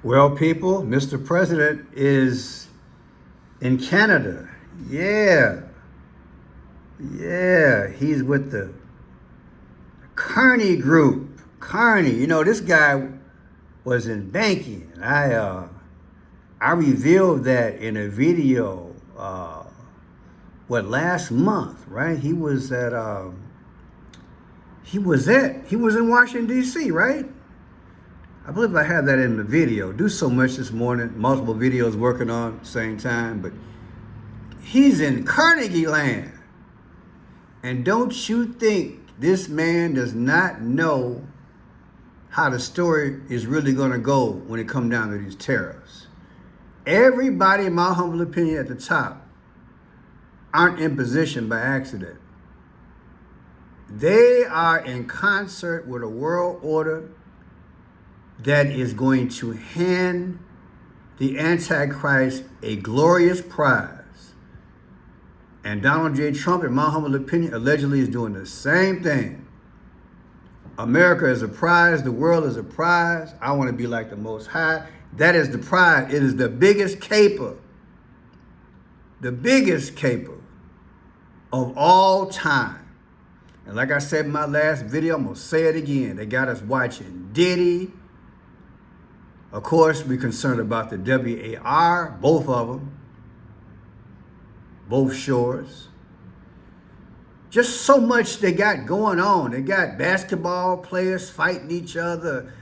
Well, people, Mr. President is in Canada. Yeah, yeah, he's with the Kearney Group. Kearney, this guy was in banking. I revealed that in a video. Last month, right? He was in Washington D.C., right? I believe I have that in the video. Do so much this morning, multiple videos working on at the same time, but he's in Carnegie land. And don't you think this man does not know how the story is really going to go when it comes down to these tariffs? Everybody, in my humble opinion, at the top aren't in position by accident. They are in concert with a world order that is going to hand the Antichrist a glorious prize. And Donald J. Trump, in my humble opinion, allegedly is doing the same thing. America is a prize. The world is a prize. I want to be like the Most High. That is the prize. It is the biggest caper. The biggest caper of all time. And like I said in my last video, I'm going to say it again. They got us watching Diddy. Of course, we're concerned about the WAR, both of them. Both shores. Just so much they got going on. They got basketball players fighting each other.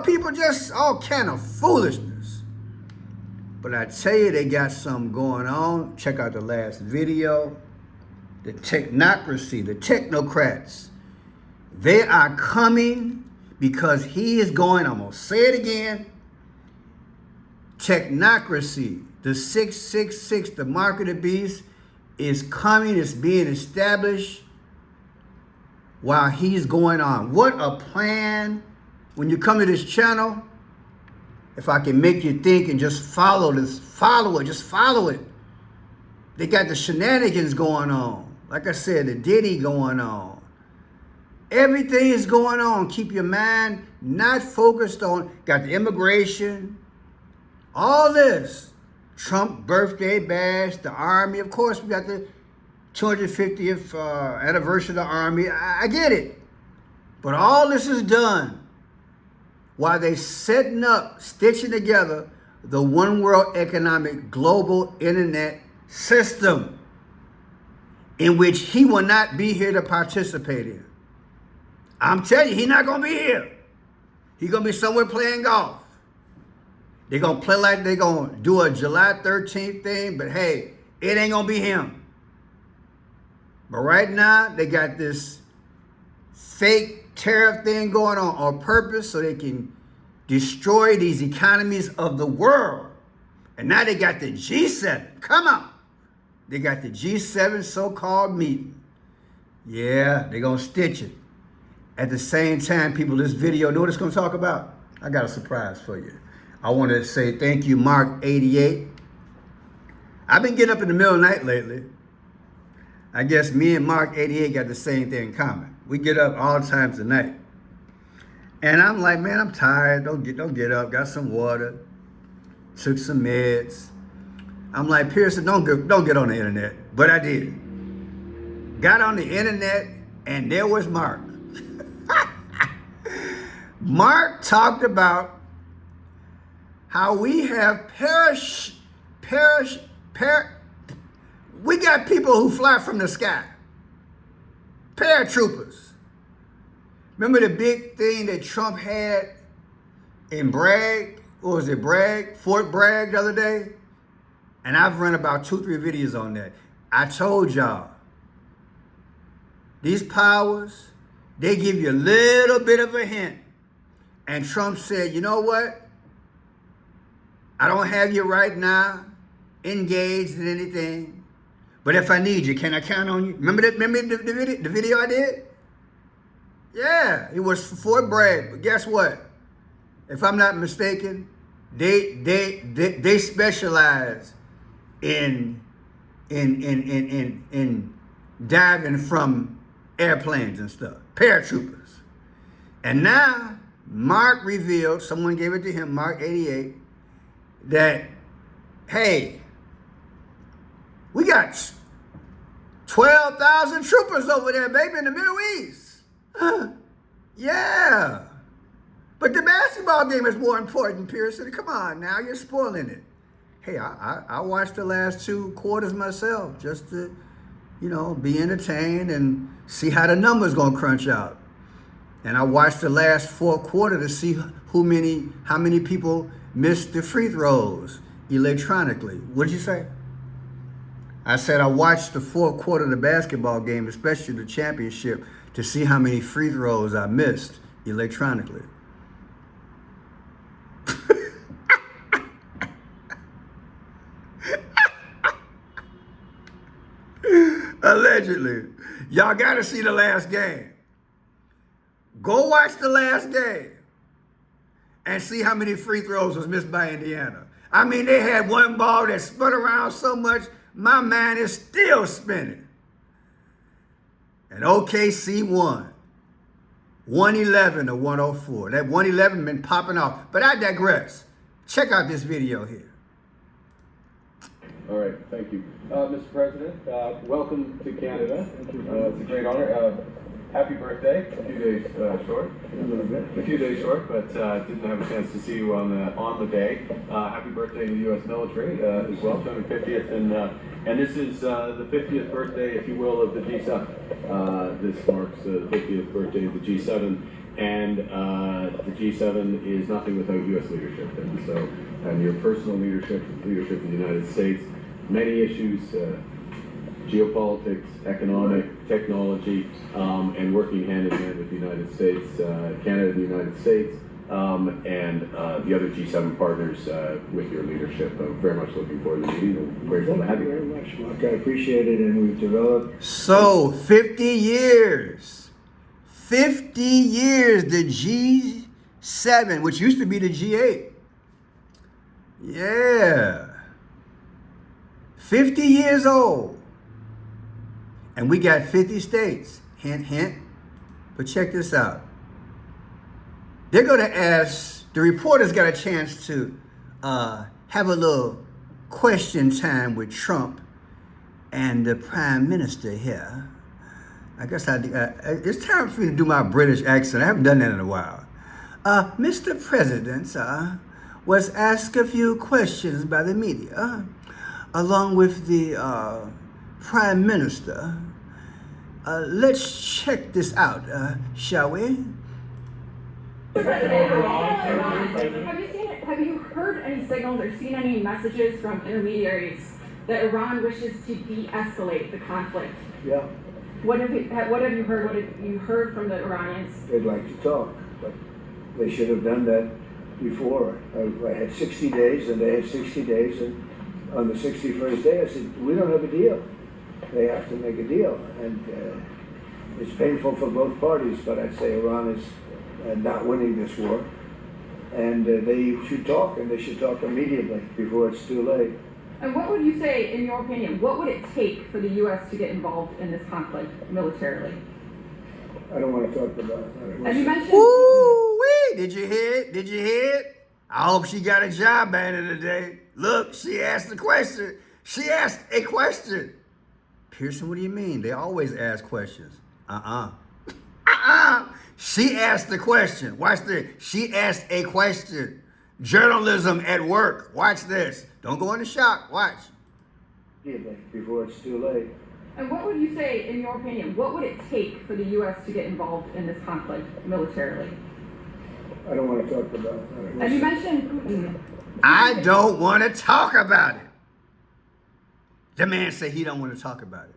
People just all kind of foolishness. But I tell you, they got something going on. Check out the last video. The technocracy, the technocrats, they are coming because he is going, I'm going to say it again, technocracy, the 666, the mark of the beast, is coming, it's being established while he's going on. What a plan. When you come to this channel, if I can make you think and just follow it. They got the shenanigans going on. Like I said, the Diddy going on. Everything is going on. Keep your mind not focused on, got the immigration, all this. Trump birthday bash, the Army. Of course, we got the 250th anniversary of the Army. I get it. But all this is done while they setting up, stitching together the one world economic global internet system in which he will not be here to participate in. I'm telling you, he's not going to be here. He's going to be somewhere playing golf. They're going to play like they're going to do a July 13th thing, but hey, it ain't going to be him. But right now, they got this fake tariff thing going on purpose so they can destroy these economies of the world. And now they got the G7. Come on. They got the G7 so-called meeting. Yeah, they're going to stitch it. At the same time, people, this video, know what it's going to talk about? I got a surprise for you. I want to say thank you, Mark88. I've been getting up in the middle of the night lately. I guess me and Mark88 got the same thing in common. We get up all times of night. And I'm like, man, I'm tired. Don't get up. Got some water. Took some meds. I'm like, Pearson, don't get on the internet. But I did. Got on the internet, and there was Mark. Mark talked about how we have we got people who fly from the sky. Paratroopers. Remember the big thing that Trump had in Bragg? What was it, Bragg? Fort Bragg the other day? And I've run about 2-3 videos on that. I told y'all, these powers, they give you a little bit of a hint. And Trump said, you know what? I don't have you right now engaged in anything. But if I need you, can I count on you? Remember the video I did? Yeah, it was for Fort Bragg. But guess what? If I'm not mistaken, they specialize in diving from airplanes and stuff, paratroopers. And now Mark revealed, someone gave it to him, Mark88, that, hey, we got 12,000 troopers over there, baby, in the Middle East. Yeah. But the basketball game is more important, Pearson. Come on now, you're spoiling it. Hey, I watched the last 2 quarters myself just to, be entertained and see how the numbers going to crunch out. And I watched the last 4 quarters to see how many people missed the free throws electronically. What'd you say? I said I watched the 4th quarter of the basketball game, especially the championship, to see how many free throws I missed electronically. Allegedly. Y'all got to see the last game. Go watch the last game and see how many free throws was missed by Indiana. I mean, they had one ball that spun around so much, my mind is still spinning. And OKC won. 111 to 104. That 111 been popping off. But I digress. Check out this video here. All right, thank you. Mr. President, welcome to Canada. It's a great honor. Happy birthday. A few days short. A few days short, but didn't have a chance to see you on the day. Happy birthday to the U.S. military as well, turning 50th, and this is the 50th birthday, if you will, of the G7. This marks the 50th birthday of the G7, and the G7 is nothing without U.S. leadership, and your personal leadership of the United States, many issues. Geopolitics, economic, technology, and working hand in hand with the United States, Canada, the United States, and the other G7 partners with your leadership. I'm very much looking forward to the meeting. I'm grateful to have you. Thank you very much, Mark. I appreciate it, and we've developed. So, 50 years. 50 years, the G7, which used to be the G8. Yeah. 50 years old. And we got 50 states. Hint, hint. But check this out. They're going to ask, the reporters got a chance to have a little question time with Trump and the Prime Minister here. I guess it's time for me to do my British accent. I haven't done that in a while. Mr. President was asked a few questions by the media, along with the Prime Minister. Let's check this out, shall we? Have you heard any signals or seen any messages from intermediaries that Iran wishes to de-escalate the conflict? Yeah, What have you heard? What have you heard from the Iranians? they'd like to talk, but they should have done that before. I had 60 days, and they had 60 days, and on the 61st day, I said, we don't have a deal. They have to make a deal, and it's painful for both parties, but I'd say Iran is not winning this war, and they should talk, and they should talk immediately before it's too late. And what would you say, in your opinion, what would it take for the U.S. to get involved in this conflict militarily? I don't want to talk about it. As you mentioned... Ooh-wee! Did you hear it? Did you hear it? I hope she got a job at it today. Look, she asked the question. She asked a question. Pearson, what do you mean? They always ask questions. She asked the question. Watch this. She asked a question. Journalism at work. Watch this. Don't go into shock. Watch. Immediately before it's too late. And what would you say, in your opinion, what would it take for the U.S. to get involved in this conflict militarily? I don't want to talk about it. As you mentioned Putin... I don't want to talk about it. The man said he don't want to talk about it.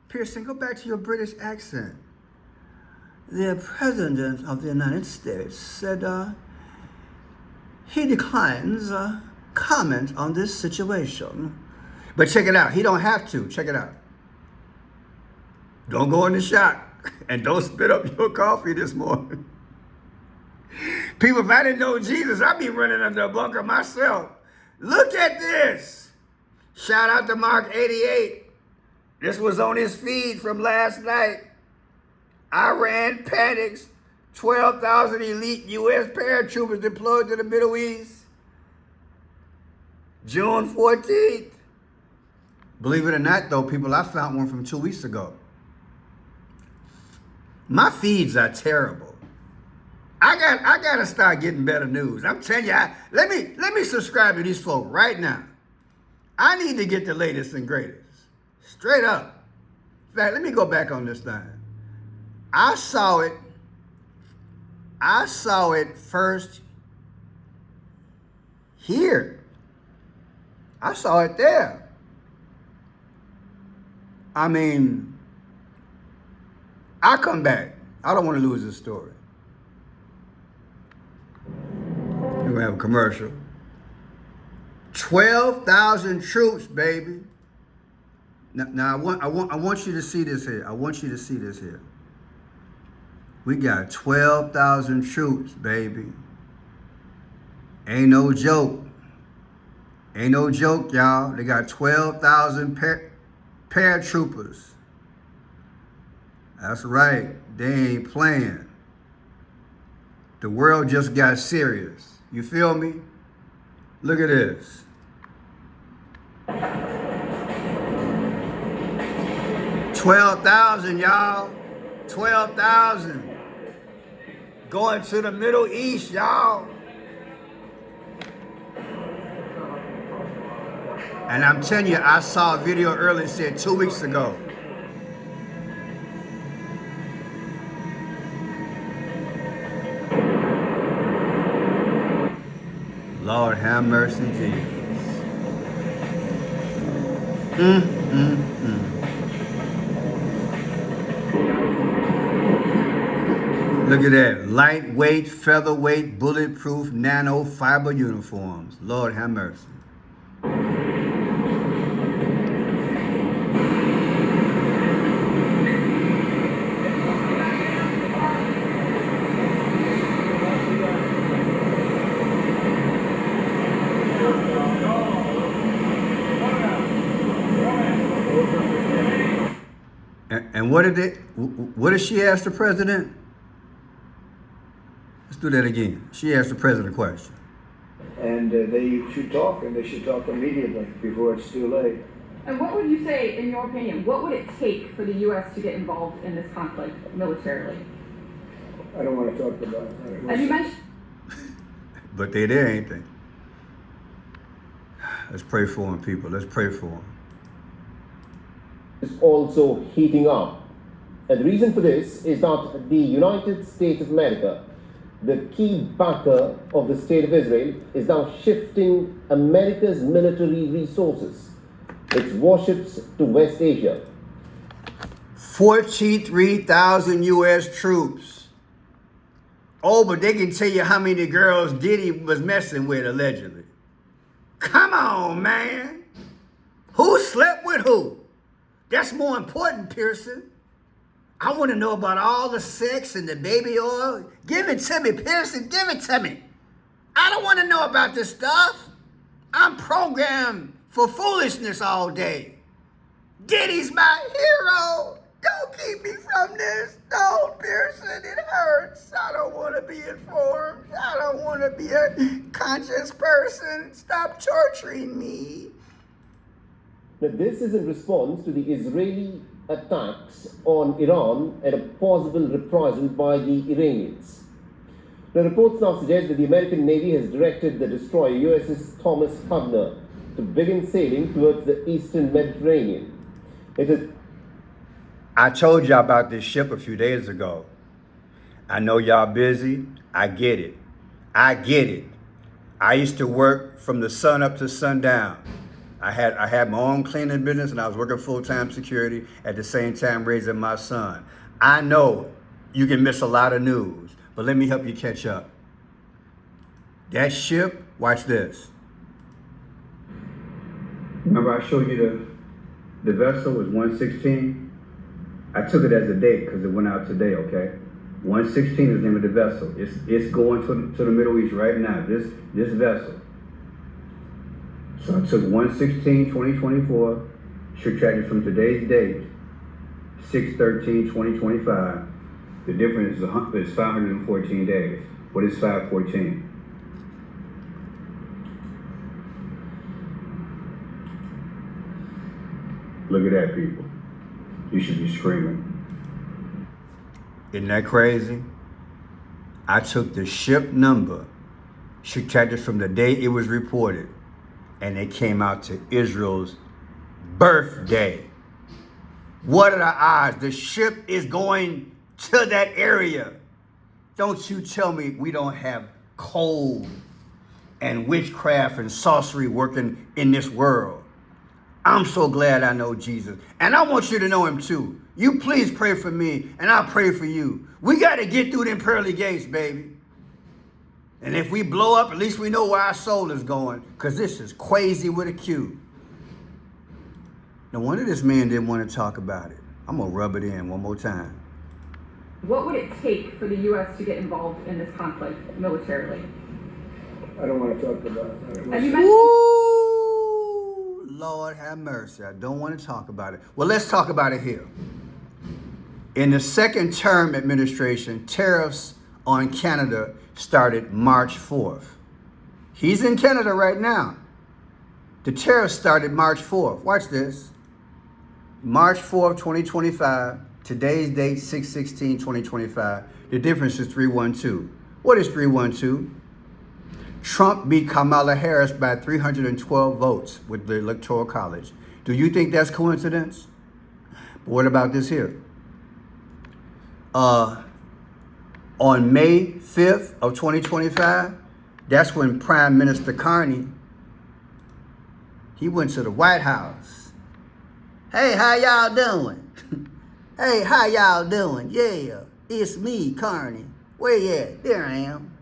Pearson, go back to your British accent. The President of the United States said he declines comment on this situation. But check it out. He don't have to. Check it out. Don't go into shock. And don't spit up your coffee this morning. People, if I didn't know Jesus, I'd be running under a bunker myself. Look at this. Shout out to Mark 88. This was on his feed from last night. Iran panics. 12,000 elite U.S. paratroopers deployed to the Middle East. June 14th. Believe it or not, though, people, I found one from 2 weeks ago. My feeds are terrible. I gotta start getting better news. I'm telling you, let me subscribe to these folk right now. I need to get the latest and greatest. Straight up. In fact, let me go back on this thing. I saw it first here. I saw it there. I mean, I come back. I don't want to lose this story. We're going to have a commercial. 12,000 troops, baby. Now I want you to see this here. I want you to see this here. We got 12,000 troops, baby. Ain't no joke. Ain't no joke, y'all. They got 12,000 paratroopers. That's right. They ain't playing. The world just got serious. You feel me? Look at this. $12,000, y'all. 12,000. Going to the Middle East, y'all. And I'm telling you, I saw a video earlier said 2 weeks ago. Lord have mercy, Jesus. Look at that. Lightweight, featherweight, bulletproof, nano fiber uniforms. Lord have mercy. And what did she ask the president? Let's do that again. She asked the president a question. And they should talk, and they should talk immediately before it's too late. And what would you say, in your opinion, what would it take for the U.S. to get involved in this conflict militarily? I don't want to talk about it. As you mentioned. But they there, ain't they? Let's pray for them, people. Let's pray for them. Is also heating up. And the reason for this is that the United States of America, the key backer of the State of Israel, is now shifting America's military resources, its warships, to West Asia. 43,000 U.S. troops. Oh, but they can tell you how many girls Diddy was messing with, allegedly. Come on, man. Who slept with who? That's more important, Pearson. I want to know about all the sex and the baby oil. Give it to me, Pearson. Give it to me. I don't want to know about this stuff. I'm programmed for foolishness all day. Diddy's my hero. Don't keep me from this. Don't, Pearson. It hurts. I don't want to be informed. I don't want to be a conscious person. Stop torturing me. Now, this is in response to the Israeli attacks on Iran and a possible reprisal by the Iranians. The reports now suggest that the American Navy has directed the destroyer USS Thomas Hubner to begin sailing towards the eastern Mediterranean. I told y'all about this ship a few days ago. I know y'all busy. I get it. I get it. I used to work from the sun up to sundown. I had my own cleaning business, and I was working full-time security at the same time raising my son. I know you can miss a lot of news, but let me help you catch up. That ship, watch this. Remember I showed you the vessel was 116? I took it as a date because it went out today, okay? 116 is the name of the vessel. It's going to the Middle East right now, this vessel. So I took 1/16/2024, subtracted from today's date, 6/13/2025. The difference is 514 days. What is 514? Look at that, people. You should be screaming. Isn't that crazy? I took the ship number, subtracted from the day it was reported, and it came out to Israel's birthday. What are the odds? The ship is going to that area. Don't you tell me we don't have code and witchcraft and sorcery working in this world. I'm so glad I know Jesus. And I want you to know him too. You please pray for me, and I'll pray for you. We got to get through them pearly gates, baby. And if we blow up, at least we know where our soul is going, because this is crazy with a Q. No wonder this man didn't want to talk about it. I'm going to rub it in one more time. What would it take for the U.S. to get involved in this conflict militarily? I don't want to talk about it. Have you mentioned? Ooh, Lord have mercy. I don't want to talk about it. Well, let's talk about it here. In the second term administration, tariffs on Canada started March 4th. He's in Canada right now. The tariffs started March 4th. Watch this. March 4th, 2025. Today's date, 6/16/2025. The difference is 312. What is 312? Trump beat Kamala Harris by 312 votes with the Electoral College. Do you think that's coincidence? But what about this here? On May 5th of 2025, that's when Prime Minister Carney, he went to the White House. Hey, how y'all doing? Hey, how y'all doing? Yeah, it's me, Carney. Where you at? There I am.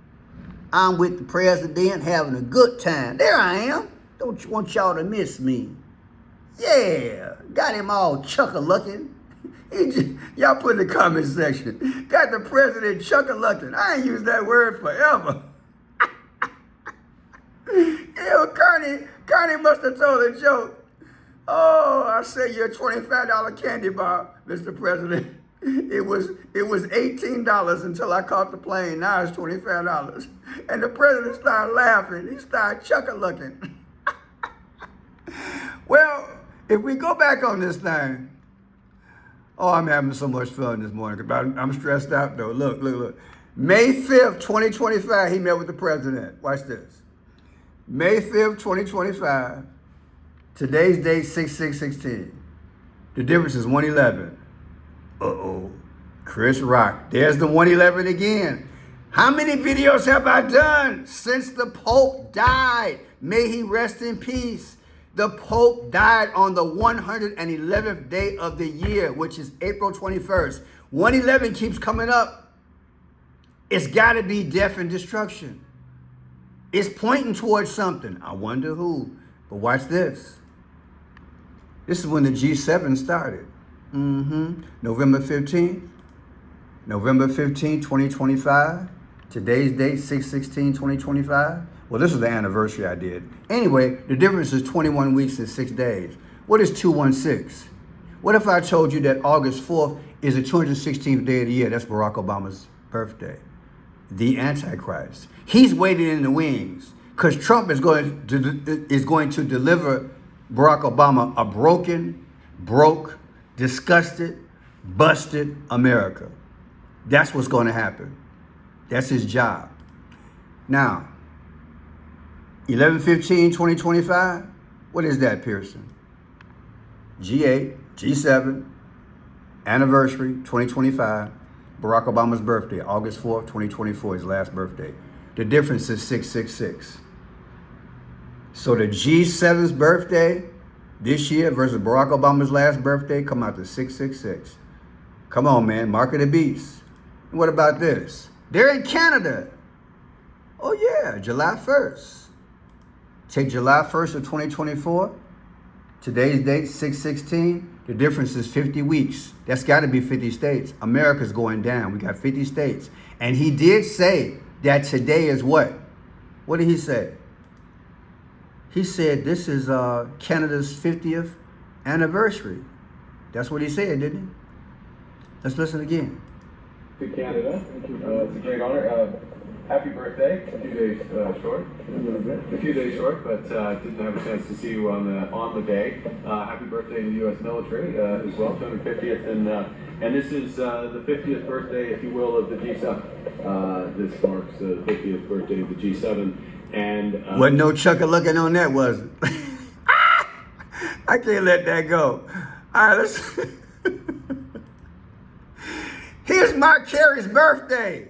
I'm with the president having a good time. There I am. Don't want y'all to miss me. Yeah, got him all chuck-a-lucking. Y'all put in the comment section. Got the president chuck-a-lucking. I ain't used that word forever. Yeah, Carney must have told a joke. Oh, I say you're a $25 candy bar, Mr. President. It was $18 until I caught the plane. Now it's $25. And the president started laughing. He started chuck-a-lucking. Well, if we go back on this thing, oh, I'm having so much fun this morning because I'm stressed out though. Look. May 5th, 2025, he met with the president. Watch this. May 5th, 2025. Today's date, 6/6/16. The difference is 111. Uh-oh. Chris Rock. There's the 111 again. How many videos have I done since the Pope died? May he rest in peace. The Pope died on the 111th day of the year, which is April 21st. 111 keeps coming up. It's got to be death and destruction. It's pointing towards something. I wonder who. But watch this. This is when the G7 started. November 15th. November 15th, 2025. Today's date, 6/16/2025. Well, this is the anniversary I did. Anyway, the difference is 21 weeks and 6 days. What is 216? What if I told you that August 4th is the 216th day of the year? That's Barack Obama's birthday. The Antichrist. He's waiting in the wings because Trump is going to deliver Barack Obama a broke, disgusted, busted America. That's what's going to happen. That's his job. Now, 11/15/2025, what is that, Pearson? G8, G7, anniversary, 2025, Barack Obama's birthday, August 4th, 2024, his last birthday. The difference is 666. So the G7's birthday this year versus Barack Obama's last birthday come out to 666. Come on, man, mark of the beast. And what about this? They're in Canada. Oh yeah, July 1st. Take July 1st of 2024. Today's date, 6/16. The difference is 50 weeks. That's got to be 50 states. America's going down. We got 50 states. And he did say that today is what? What did he say? He said this is Canada's 50th anniversary. That's what he said, didn't he? Let's listen again. To Canada. It's a great honor. happy birthday. A few days short. A few days short, but didn't have a chance to see you on the day. Happy birthday to the U.S. military as well, 250th, and this is the 50th birthday, if you will, of the G7. This marks the 50th birthday of the G7, and wasn't no chucker looking on that, was it? I can't let that go. All right, let's. Here's Mark Carey's birthday.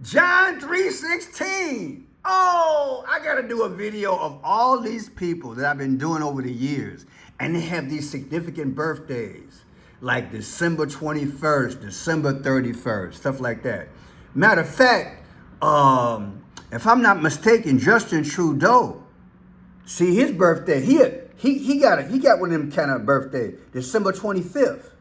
John 3:16. Oh, I got to do a video of all these people that I've been doing over the years. And they have these significant birthdays, like December 21st, December 31st, stuff like that. Matter of fact, if I'm not mistaken, Justin Trudeau, see his birthday, he got one of them kind of birthday, December 25th.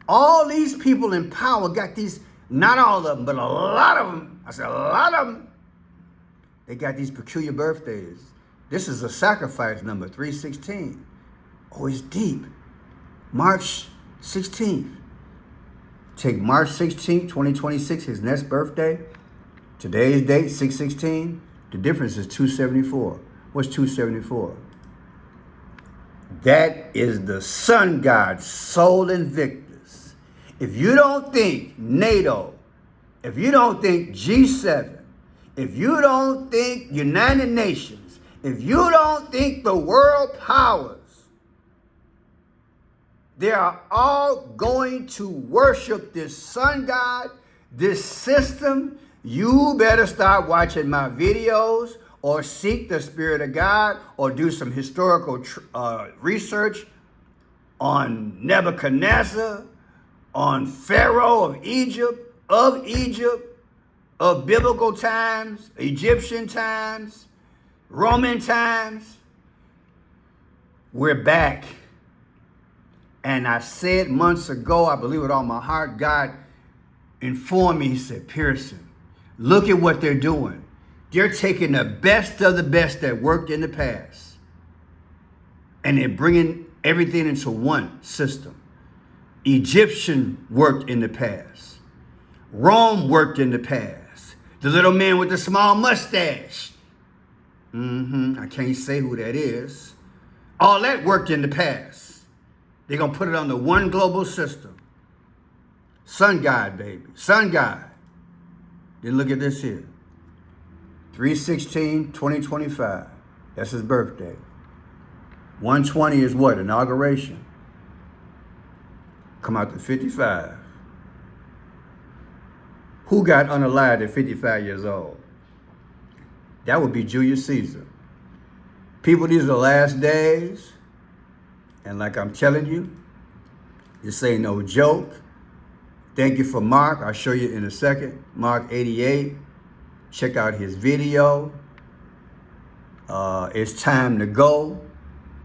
All these people in power got these, not all of them, but a lot of them. I said a lot of them. They got these peculiar birthdays. This is a sacrifice number, 316. Oh, it's deep. March 16th. Take March 16th, 2026, his next birthday. Today's date, 6/16. The difference is 274. What's 274? That is the sun god, Sol Invictus. If you don't think NATO, if you don't think G7, if you don't think United Nations, if you don't think the world powers, they are all going to worship this sun god, this system, you better start watching my videos or seek the Spirit of God or do some historical research on Nebuchadnezzar, on Pharaoh of Egypt, of biblical times, Egyptian times, Roman times. We're back. And I said months ago, I believe with all my heart, God informed me, he said, Pearson, look at what they're doing. They're taking the best of the best that worked in the past, and they're bringing everything into one system. Egyptian worked in the past. Rome worked in the past. The little man with the small mustache. I can't say who that is. All that worked in the past. They're going to put it on the one global system. Sun God, baby. Sun God. Then look at this here. 3/16/2025. That's his birthday. 120 is what? Inauguration. Come out to 55. Who got unalived at 55 years old? That would be Julius Caesar. People, these are the last days. And like I'm telling you, this ain't no joke. Thank you for Mark. I'll show you in a second. Mark 88. Check out his video. It's time to go.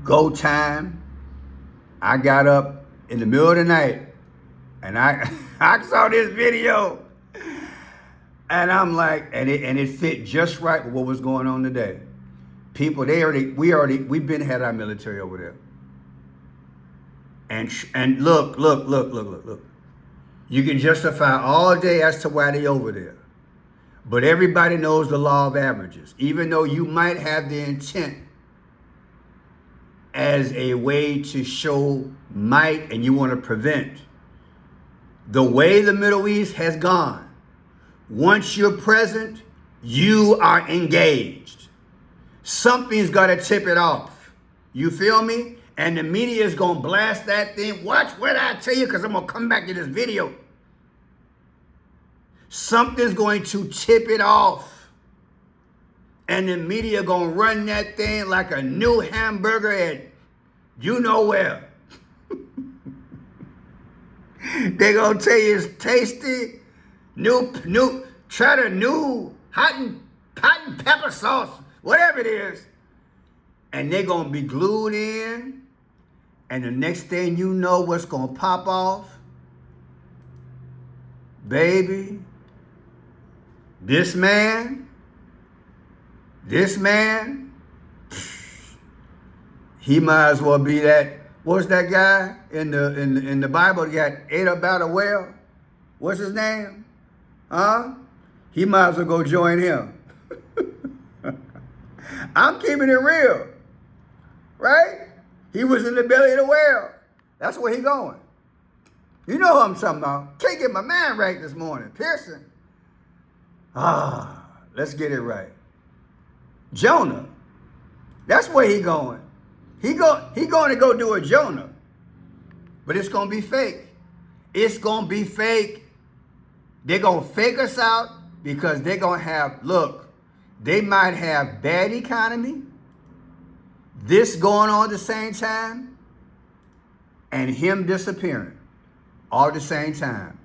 Go time. I got up in the middle of the night and I saw this video. And I'm like, and it fit just right with what was going on today. People, we've been had our military over there. And look. You can justify all day as to why they over there. But everybody knows the law of averages. Even though you might have the intent as a way to show might and you want to prevent, the way the Middle East has gone, once you're present, you are engaged. Something's got to tip it off. You feel me? And the media is going to blast that thing. Watch what I tell you, because I'm going to come back to this video. Something's going to tip it off. And the media going to run that thing like a new hamburger at you know where. They're going to tell you it's tasty. Try the new hot and pepper sauce, whatever it is. And they're going to be glued in. And the next thing you know, what's going to pop off? Baby, this man, he might as well be that. What's that guy in the Bible that got ate up by the whale? What's his name? he might as well go join him. I'm keeping it real, right? He was in the belly of the whale. That's where he going. You know who I'm talking about. Can't get my man right this morning. Pearson. Let's get it right. Jonah. That's where he going. He going to go do a Jonah. But it's going to be fake. It's going to be fake. They're going to fake us out because they're going to have, look, they might have bad economy, this going on at the same time, and him disappearing all at the same time.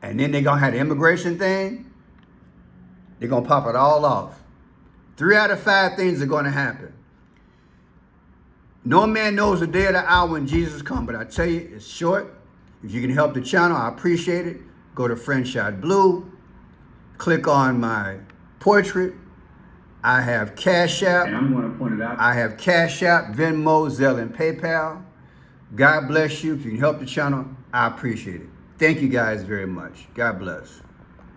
And then they're going to have the immigration thing. They're going to pop it all off. 3 out of 5 things are going to happen. No man knows the day or the hour when Jesus comes, but I tell you, it's short. If you can help the channel, I appreciate it. Go to Friendshot Blue. Click on my portrait. I have Cash App. And I'm going to point it out. I have Cash App, Venmo, Zelle, and PayPal. God bless you. If you can help the channel, I appreciate it. Thank you guys very much. God bless.